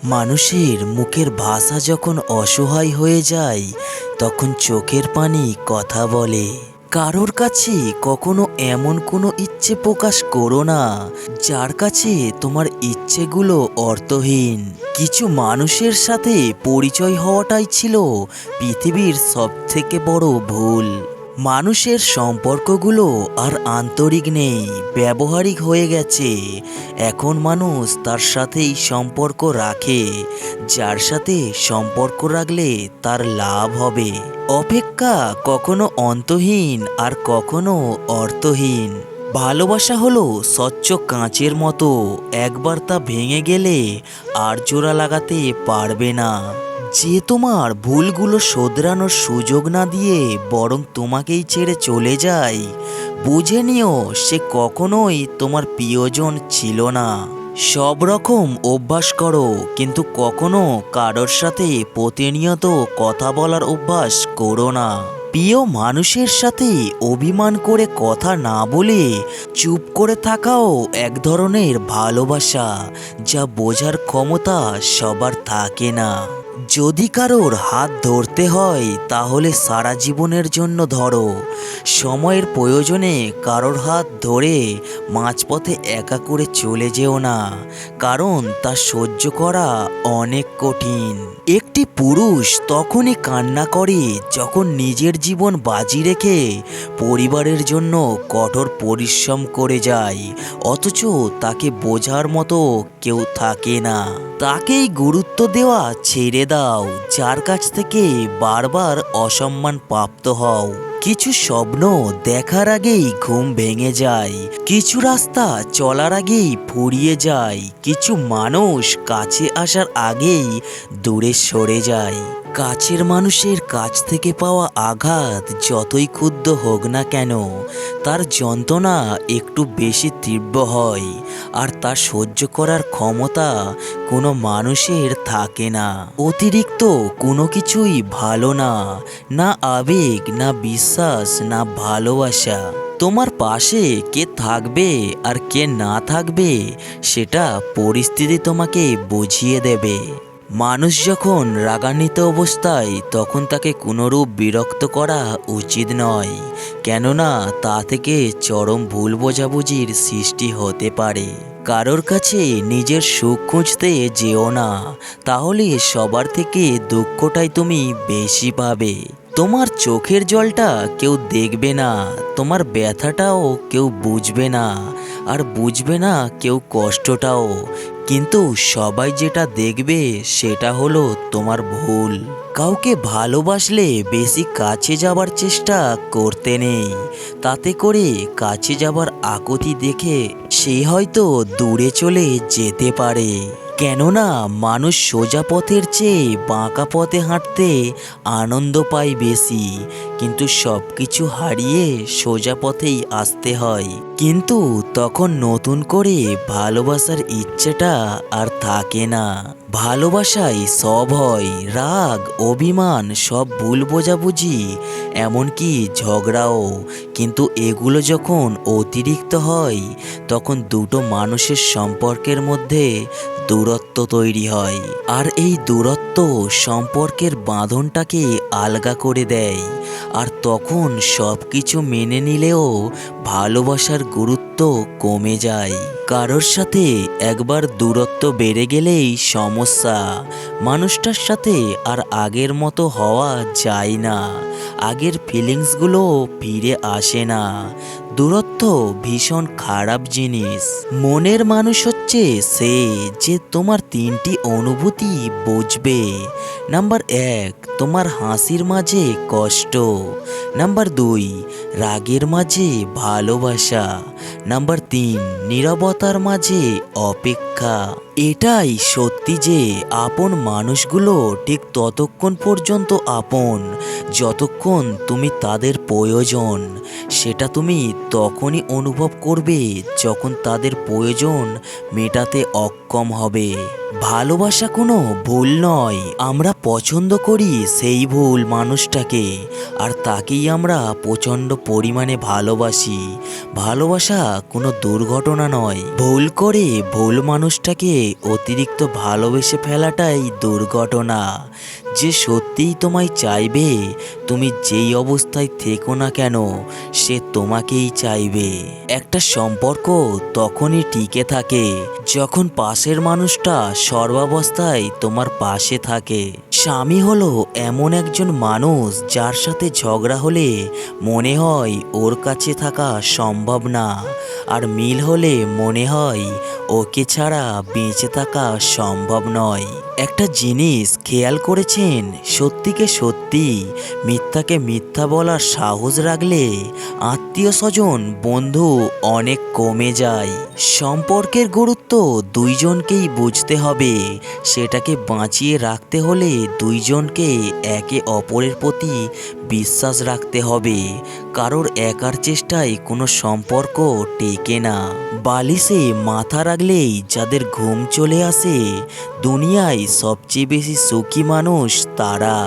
মানুষের মুখের ভাষা যখন অসহায় হয়ে যায় তখন চোখের পানি কথা বলে। কারোর কাছে কখনো এমন কোনো ইচ্ছে প্রকাশ করো না যার কাছে তোমার ইচ্ছেগুলো অর্থহীন। কিছু মানুষের সাথে পরিচয় হওয়াটাই ছিল পৃথিবীর সবথেকে বড় ভুল। মানুষের সম্পর্কগুলো আর আন্তরিক নেই, ব্যবহারিক হয়ে গেছে। এখন মানুষ তার সাথেই সম্পর্ক রাখে যার সাথে সম্পর্ক রাখলে তার লাভ হবে। অপেক্ষা কখনো অন্তহীন আর কখনো অর্থহীন। ভালোবাসা হলো স্বচ্ছ কাঁচের মতো, একবার তা ভেঙে গেলে আর জোড়া লাগাতে পারবে না। যে তোমার ভুলগুলো শোধরানোর সুযোগ না দিয়ে বরং তোমাকেই ছেড়ে চলে যায়, বুঝে নিও সে কখনোই তোমার প্রিয়জন ছিল না। সব রকম অভ্যাস করো, কিন্তু কখনো কারোর সাথে প্রতিনিয়ত কথা বলার অভ্যাস করো না। প্রিয় মানুষের সাথে অভিমান করে কথা না বলে চুপ করে থাকাও এক ধরনের ভালোবাসা, যা বোঝার ক্ষমতা সবার থাকে না। যদি কারোর হাত ধরতে হয় তাহলে সারা জীবনের জন্য ধরো। সময়ের প্রয়োজনে কারোর হাত ধরে মাঝপথে একা করে চলে যেও না, কারণ তা সহ্য করা অনেক কঠিন। একটি পুরুষ তখনই কান্না করে যখন নিজের জীবন বাজি রেখে পরিবারের জন্য কঠোর পরিশ্রম করে যায়, অথচ তাকে বোঝার মতো কেউ থাকে না। তাকেই গুরুত্ব দেওয়া ছেড়ে দাও যার কাছ থেকে বারবার অসম্মান প্রাপ্ত হও। কিছু স্বপ্ন দেখার আগেই ঘুম ভেঙে যায়, কিছু রাস্তা চলার আগেই ফুরিয়ে যায়, কিছু মানুষ কাছে আসার আগেই দূরে সরে যায়। কাছের মানুষের কাছ থেকে পাওয়া আঘাত যতই ক্ষুদ্র হোক না কেন, তার যন্ত্রণা একটু বেশি তীব্র হয়, আর তা সহ্য করার ক্ষমতা কোনো মানুষের থাকে না। অতিরিক্ত কোনো কিছুই ভালো না, না আবেগ, না বিশ্বাস, না ভালোবাসা। তোমার পাশে কে থাকবে আর কে না থাকবে সেটা পরিস্থিতি তোমাকে বুঝিয়ে দেবে। মানুষ যখন রাগান্বিত অবস্থায় তখন তাকে কোনোরূপ বিরক্ত করা উচিত নয়, কেননা তা থেকে চরম ভুল বোঝাবুঝির সৃষ্টি হতে পারে। কারোর কাছে নিজের সুখ খুঁজতে যেও না, তাহলে সবার থেকে দুঃখটাই তুমি বেশি পাবে। তোমার চোখের জলটা কেউ দেখবে না, তোমার ব্যথাটাও কেউ বুঝবে না, আর বুঝবে না কেউ কষ্টটাও। কিন্তু সবাই যেটা দেখবে সেটা হলো তোমার ভুল। কাউকে ভালোবাসলে বেশি কাছে যাবার চেষ্টা করতে নেই, তাতে করে কাছে যাবার আকুতি দেখে সে হয়তো দূরে চলে যেতে পারে। কেননা মানুষ সোজা পথের চেয়ে বাঁকা পথে হাঁটতে আনন্দ পায় বেশি, কিন্তু সব কিছু হারিয়ে সোজা পথেই আসতে হয়। কিন্তু তখন নতুন করে ভালোবাসার ইচ্ছেটা আর থাকে না। ভালোবাসায় সব হয়, রাগ, অভিমান, সব ভুল বোঝাবুঝি, এমনকি ঝগড়াও। কিন্তু এগুলো যখন অতিরিক্ত হয় তখন দুটো মানুষের সম্পর্কের মধ্যে দূরত্ব তৈরি হয়, আর এই দূরত্ব সম্পর্কের বাঁধনটাকে আলগা করে দেয়। আর তখন সব কিছু মেনে নিলেও ভালোবাসার গুরুত্ব কমে যায়। কারোর সাথে একবার দূরত্ব বেড়ে গেলেই সমস্যা। মানুষটার সাথে আর আগের মতো হওয়া যায় না, আগের ফিলিংসগুলো ফিরে আসে না। দূরত্ব ভীষণ খারাপ জিনিস। মনের মানুষ হচ্ছে সে যে তোমার তিনটি অনুভূতি বুঝবে। নাম্বার 1, তোমার হাসির মাঝে কষ্ট। নাম্বার 2, রাগের মাঝে ভালোবাসা। নাম্বার 3, নীরবতার মাঝে অপেক্ষা। এটাই সত্যি যে আপন মানুষগুলো ঠিক ততক্ষণ পর্যন্ত আপন যতক্ষণ তুমি তাদের প্রয়োজন। সেটা তুমি তখনই অনুভব করবে যখন তাদের প্রয়োজন মেটাতে অক্ষম হবে। ভালোবাসা কোনো ভুল নয়, আমরা পছন্দ করি সেই ভুল মানুষটাকে, আর তাকেই আমরা প্রচণ্ড পরিমাণে ভালোবাসি। ভালোবাসা কোনো দুর্ঘটনা নয়, ভুল করে ভুল মানুষটাকে অতিরিক্ত ভালোবেসে ফেলাটাই দুর্ঘটনা। যে সত্যিই তোমায় চাইবে, তুমি যেই অবস্থায় থেকো না কেন সে তোমাকেই চাইবে। একটা সম্পর্ক তখনই টিকে থাকে যখন পাশের মানুষটা সর্বাবস্থায় তোমার পাশে থাকে। স্বামী হলো এমন একজন মানুষ যার সাথে ঝগড়া হলে মনে হয় ওর কাছে থাকা সম্ভব না, আর মিল হলে মনে হয় ওকে ছাড়া বেঁচে থাকা সম্ভব নয়। একটা জিনিস খেয়াল করেছেন, সত্যিকে সত্যি, মিথ্যাকে মিথ্যা বলার সাহস রাখলে আত্মীয় স্বজন বন্ধু অনেক কমে যায়। সম্পর্কের গুরুত্ব দুইজনকেই বুঝতে হবে, সেটাকে বাঁচিয়ে রাখতে হলে দুইজনকে একে অপরের প্রতি বিশ্বাস রাখতে হবে। কারোর একার চেষ্টায় কোনো সম্পর্ক টেকে না। বালিশে মাথা রাখলেই যাদের ঘুম চলে আসে, দুনিয়ায় সবচেয়ে বেশি সুখী মানুষ তারা।